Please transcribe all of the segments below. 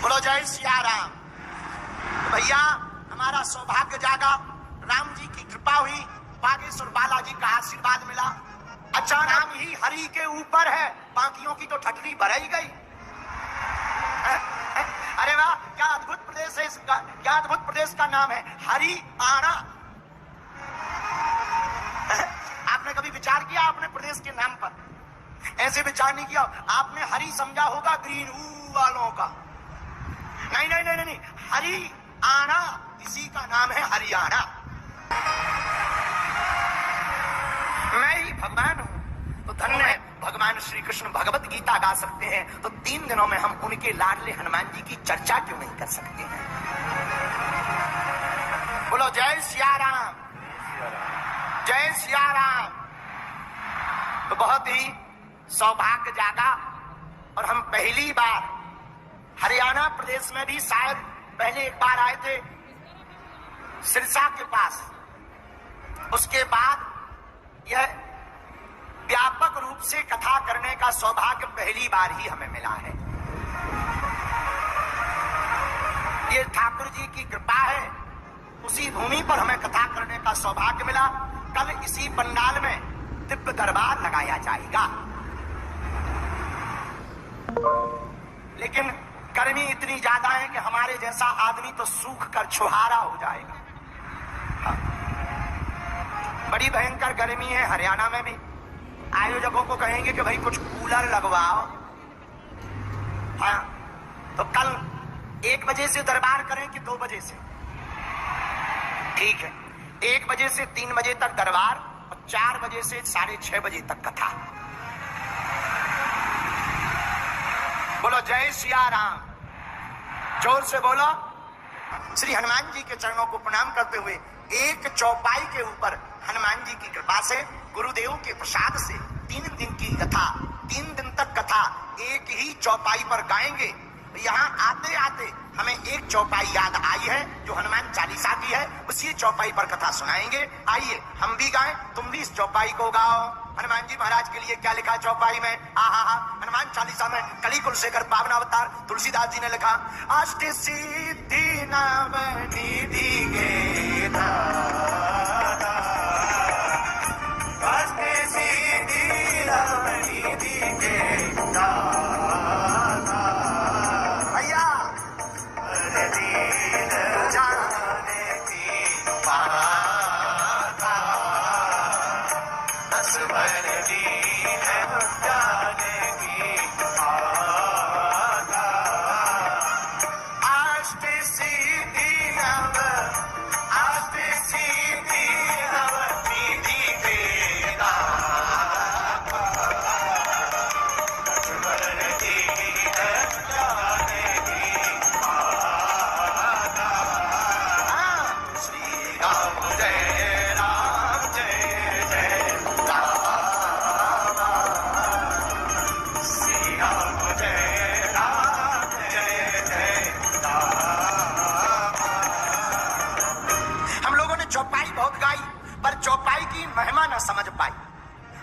बोलो जय सिया राम। तो भैया हमारा सौभाग्य जागा, राम जी की कृपा हुई, बागेश्वर बालाजी का आशीर्वाद मिला। अच्छा नाम ही हरि के ऊपर है, बाकियों की तो ठटरी भर ही गई। अरे वाह, क्या अद्भुत प्रदेश है इसका, क्या अद्भुत प्रदेश का नाम है हरियाणा। आपने कभी विचार किया अपने प्रदेश के नाम पर? ऐसे विचार नहीं किया आपने? हरी समझा होगा ग्रीन वालों का। नहीं नहीं नहीं नहीं, हरियाणा, इसी का नाम है हरियाणा। मैं ही भगवान हूं तो धन्य है भगवान श्री कृष्ण भगवत गीता गा सकते हैं, तो 3 दिनों में हम उनके लाडले हनुमान जी की चर्चा क्यों नहीं कर सकते हैं? बोलो जय सिया राम, जय सिया राम। तो बहुत ही सौभाग्य जागा और हम पहली बार हरियाणा प्रदेश में भी शायद पहले एक बार आए थे सिरसा के पास। उसके बाद यह व्यापक रूप से कथा करने का सौभाग्य पहली बार ही हमें मिला है। ये ठाकुर जी की कृपा है, उसी भूमि पर हमें कथा करने का सौभाग्य मिला। कल इसी पंडाल में दिव्य दरबार लगाया जाएगा, लेकिन गर्मी इतनी ज्यादा है कि हमारे जैसा आदमी तो सूख कर छुहारा हो जाएगा। हाँ। बड़ी भयंकर गर्मी है हरियाणा में भी। आयोजकों को कहेंगे कि भाई कुछ कूलर लगवाओ। हाँ, तो कल 1 बजे से दरबार करें कि 2 बजे से? ठीक है, 1 बजे से 3 बजे तक दरबार और 4 बजे से 6:30 बजे तक कथा। बोलो जय सिया राम, जोर से बोलो। श्री हनुमान जी के चरणों को प्रणाम करते हुए एक चौपाई के ऊपर हनुमान जी की कृपा से, गुरुदेव के प्रसाद से 3 दिन की कथा, 3 दिन तक कथा एक ही चौपाई पर गाएंगे। यहाँ आते आते हमें एक चौपाई याद आई है जो हनुमान चालीसा की है, उसी चौपाई पर कथा सुनाएंगे। आइए हम भी गाएं, तुम भी इस चौपाई को गाओ। हनुमान जी महाराज के लिए क्या लिखा चौपाई में? हनुमान चालीसा में कली कुलशेखर पावन अवतार तुलसीदास जी ने लिखा, अष्ट सिद्धि नव निधि के दाता, अष्ट सिद्धि नव निधि के दाता, भैया दीन जाने की पाता, असवर दीन जाने की पाता, अष्ट सिद्धि नव, अष्ट सिद्धि नव निधि के दाता, असवर दीन जाने की पाता। श्री राम जय राम, जय जय राम, श्री राम जय राम, जय जय राम। हम लोगों ने चौपाई बहुत गाई, पर चौपाई की महिमा न समझ पाई।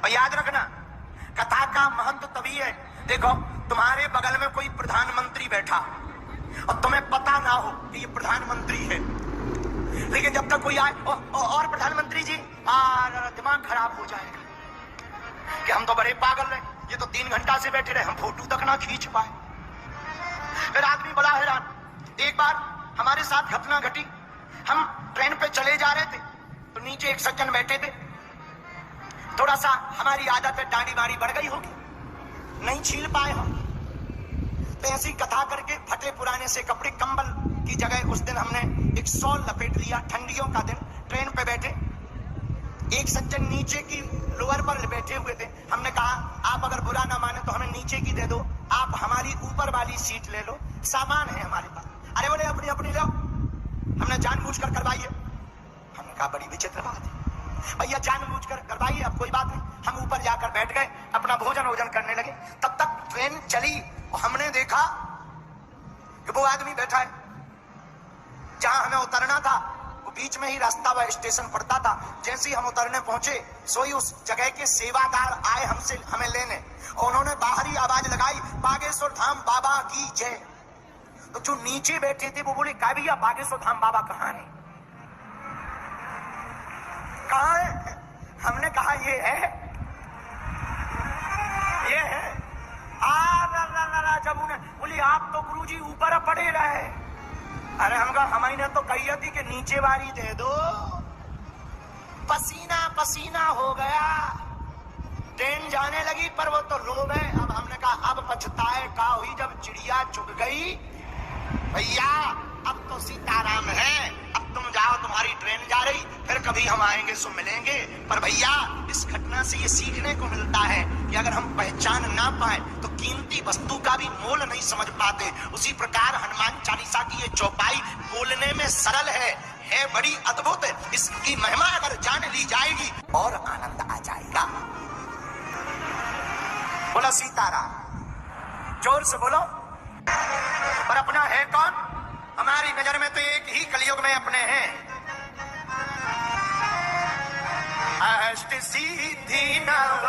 और याद रखना, कथा का महत्व तभी है, देखो तुम्हारे बगल में कोई प्रधानमंत्री बैठा और तुम्हें पता ना हो कि ये प्रधानमंत्री है, लेकिन जब तक कोई आए और प्रधानमंत्री जी, दिमाग खराब हो जाएगा कि हम तो बड़े पागल हैं, ये तो 3 घंटा से बैठे रहे, हम फोटो तक ना खींच पाए। फिर आदमी बड़ा हैरान। एक बार हमारे साथ घटना घटी, हम ट्रेन पे चले जा रहे थे तो नीचे एक सज्जन बैठे थे। थोड़ा सा हमारी आदत है, दाढ़ी बाड़ी बढ़ गई होगी, नहीं छील पाए हम, तो ऐसी कथा करके फटे पुराने से कपड़े, कंबल की जगह उस दिन हमने एक शॉल लपेट लिया। ठंडियों का दिन, ट्रेन पे बैठे, एक सज्जन नीचे की लोअर पर बैठे हुए थे। हमने कहा आप अगर बुरा ना माने तो हमें नीचे की दे दो, आप हमारी ऊपर वाली सीट ले लो, सामान है हमारे पास। अरे बोले अपनी अपनी लो, हमने जानबूझकर करवाई है। हमने कहा बड़ी विचित्र बात है भैया, जानबूझकर करवाइए, अब कोई बात नहीं। हम ऊपर जाकर बैठ गए, अपना भोजन करने लगे। तब तक ट्रेन चली और हमने देखा कि वो आदमी बैठा है जहां हमें उतरना था, वो बीच में ही रास्ता व स्टेशन पड़ता था। जैसे ही हम उतरने पहुंचे, सोई उस जगह के सेवादार आए हमसे हमें लेने, और उन्होंने बाहरी आवाज लगाई, बागेश्वर धाम बाबा की जय। तो जो नीचे बैठे थे वो बोले का भैया बागेश्वर धाम बाबा कहाँ है, कहाँ है? हमने कहा ये है, ये है। जब उन्हें बोली आप तो गुरुजी ऊपर पड़े रहे। अरे हम कहा हमारी तो कही थी कि नीचे वाली दे दो। पसीना पसीना हो गया, ट्रेन जाने लगी पर वो तो रो गए। अब हमने कहा अब पछताए का हुई जब चिड़िया चुग गई। भैया अब तो सीताराम है, अब तुम जाओ, तुम्हारी ट्रेन जा रही, फिर कभी हम आएंगे सो मिलेंगे। पर भैया इस घटना से ये सीखने को मिलता है कि अगर हम पहचान ना पाए तो कीमती वस्तु का भी मोल नहीं समझ पाते। उसी प्रकार हनुमान चालीसा की ये चौपाई बोलने में सरल है बड़ी अद्भुत। इसकी महिमा अगर जान ली जाएगी और आनंद आ जाएगा। बोला सीताराम, जोर से बोलो। पर अपना है कौन? हमारी नजर में तो एक ही कलयुग में अपने हैं। अष्ट सिद्धि नव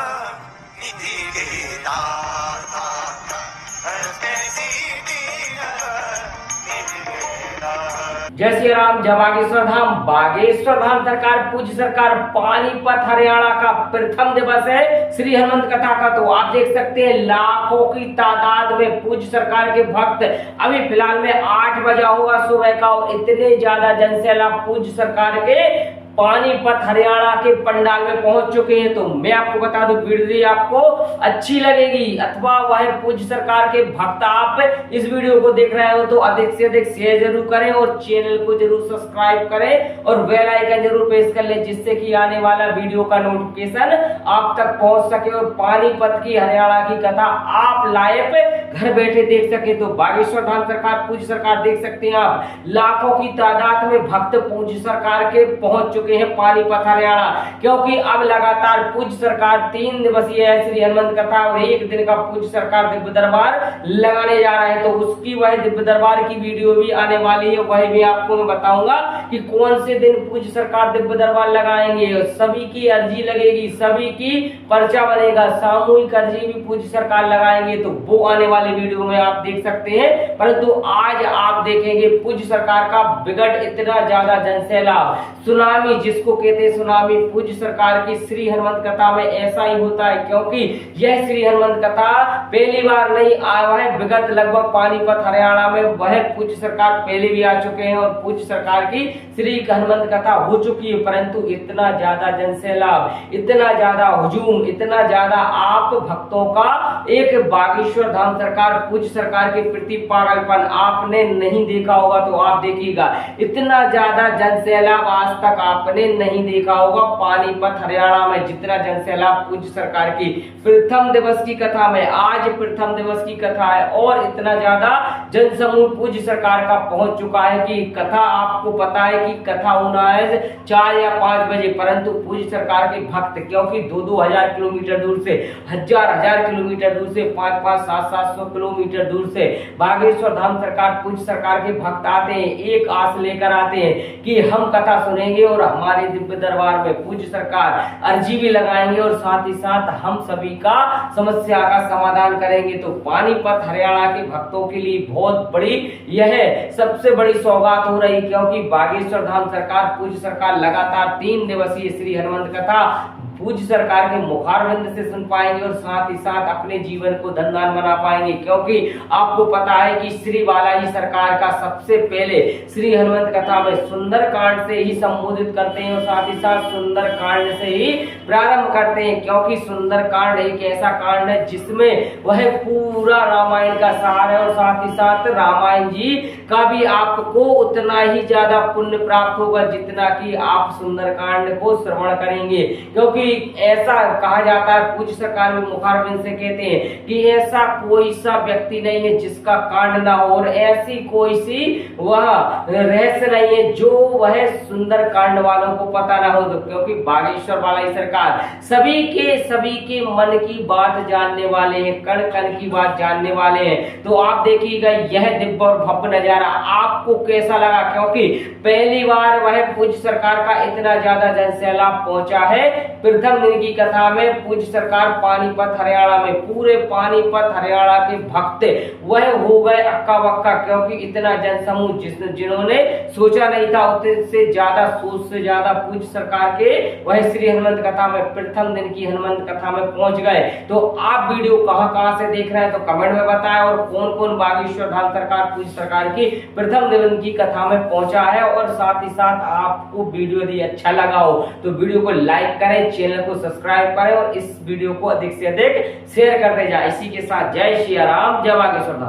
निधि के दाता, अष्ट सिद्धि नव निधि के दाता। जय श्री राम। जय बागेश्वर धाम। बागेश्वर धाम सरकार पूज्य सरकार पानीपत हरियाणा का प्रथम दिवस है श्री हनुमंत कथा का। तो आप देख सकते हैं लाखों की तादाद में पूज्य सरकार के भक्त अभी फिलहाल में 8 बजा होगा सुबह का, और इतने ज्यादा जनसैलाब पूज्य सरकार के पानीपत हरियाणा के पंडाल में पहुंच चुके हैं। तो मैं आपको बता दूं वीडियो आपको अच्छी लगेगी अथवा वह पूज्य सरकार के भक्त आप इस वीडियो को देख रहे हो तो अधिक से अधिक शेयर जरूर करें और चैनल को जरूर सब्सक्राइब करें और बेल आइकन जरूर प्रेस कर लें, जिससे कि आने वाला वीडियो का नोटिफिकेशन आप तक पहुंच सके और पानीपत की हरियाणा की कथा आप लाइव घर बैठे देख सके। तो बागेश्वर धाम सरकार पूज्य सरकार देख सकते हैं आप, लाखों की तादाद में भक्त पूज्य सरकार के पहुंच चुके हैं पानीपत हरियाणा, क्योंकि अब लगातार पूज्य सरकार 3 दिवसीय है श्री हनुमंत कथा और 1 दिन का पूज्य सरकार दिव्य दरबार लगाने जा रहे हैं। तो उसकी वह दिव्य दरबार की वीडियो भी आने वाली है, वह भी आपको मैं बताऊंगा कि कौन से दिन पूज्य सरकार दिव्य दरबार लगाएंगे। सभी की अर्जी लगेगी, सभी की पर्चा बनेगा, सामूहिक अर्जी भी पूज्य सरकार लगाएंगे, तो वो आने वाले वीडियो में आप देख सकते हैं। परंतु आज आप देखेंगे पूज्य सरकार का विकट इतना ज्यादा जनसैलाब, सुनामी जिसको कहते हैं सुनामी, पूज्य सरकार की श्री हनुमंत कथा में ऐसा ही होता है, क्योंकि यह श्री हनुमंत कथा पहली बार नहीं आया है। विगत लगभग पानीपत हरियाणा में वह पूज्य सरकार पहले भी आ चुके हैं और पूज्य सरकार की श्री हनुमंत कथा हो चुकी है, परंतु इतना ज्यादा जनसैलाब, इतना ज्यादा हुजूम, इतना ज्यादा आप भक्तों का एक बागेश्वर धाम सरकार पूज्य सरकार के प्रति पागलपन आपने नहीं देखा होगा। तो आप देखिएगा इतना ज्यादा जनसैलाब आज तक आपने नहीं देखा होगा पानीपत हरियाणा में, जितना जनसैलाब पूज्य सरकार की प्रथम दिवस की कथा में। आज प्रथम दिवस की कथा है और इतना ज्यादा जनसमूह पूज्य सरकार का पहुंच चुका है कि कथा आपको पता है कि कथा होना है 4 या 5 बजे, परंतु पूज्य सरकार के भक्त क्योंकि 2-2 हजार किलोमीटर दूर से, हजार किलोमीटर दूर से, 5-5, 700 किलोमीटर दूर से बागेश्वर धाम सरकार पूज्य सरकार के भक्त आते हैं, एक आस लेकर आते हैं कि हम कथा सुनेंगे और हमारे दिव्य दरबार में पूज्य सरकार अर्जी भी लगाएंगे और साथ ही साथ हम सभी का समस्या का समाधान करेंगे। तो पानीपत हरियाणा के भक्तों के लिए बहुत बड़ी यह सबसे बड़ी सौगात हो रही, क्योंकि बागेश्वर धाम सरकार पूज्य सरकार लगातार 3 दिवसीय श्री हनुमंत कथा पूज्य सरकार के मुखारविंद से सुन पाएंगे और साथ ही साथ अपने जीवन को धनवान बना पाएंगे, क्योंकि आपको पता है कि श्री बालाजी सरकार का सबसे पहले श्री हनुमंत कथा में सुंदर कांड से ही संबोधित करते हैं और साथ ही साथ सुंदर कांड से ही प्रारंभ करते हैं, क्योंकि सुंदर कांड एक ऐसा कांड है जिसमें वह पूरा रामायण का सार है और साथ ही साथ रामायण जी का भी आपको उतना ही ज्यादा पुण्य प्राप्त होगा जितना कि आप सुंदर कांड को श्रवण करेंगे। क्योंकि ऐसा कहा जाता है, पूज्य सरकार में मुखारबिंद से कहते हैं कि ऐसा कोई सा व्यक्ति नहीं है जिसका कांड ना हो और ऐसी कोई सी वह रहस्य नहीं है जो वह सुंदर कांड वालों को पता ना हो। तो क्योंकि बागेश्वर बालाजी सरकार सभी के मन की बात जानने वाले हैं, कण कण की बात जानने वाले हैं। तो आप देखिएगा यह दिव्य और भव्य नजारा आपको कैसा लगा, क्योंकि पहली बार वह पूज्य सरकार का इतना ज्यादा जनसैलाब पहुंचा है प्रथम दिन की कथा में पूज्य सरकार पानीपत हरियाणा में पूरे पानीपत हरियाणा के भक्त वह हो गए अक्का बक्का, क्योंकि इतना जनसमूह जिन्होंने सोचा नहीं था उससे ज्यादा सोच से ज्यादा पूज्य सरकार के वह श्री हनुमंत कथा में प्रथम दिन की हनुमंत कथा में पहुंच गए। तो आप वीडियो कहां से देख रहे हैं तो कमेंट में बताएं, और कौन कौन बागेश्वर धाम सरकार पूज्य सरकार की प्रथम दिन की कथा में पहुंचा है। और साथ ही साथ आपको वीडियो यदि अच्छा लगा हो तो वीडियो को लाइक करें, चैनल को सब्सक्राइब करें और इस वीडियो को अधिक से अधिक शेयर करते जाए। इसी के साथ जय श्री राम, जय बागेश्वर धाम।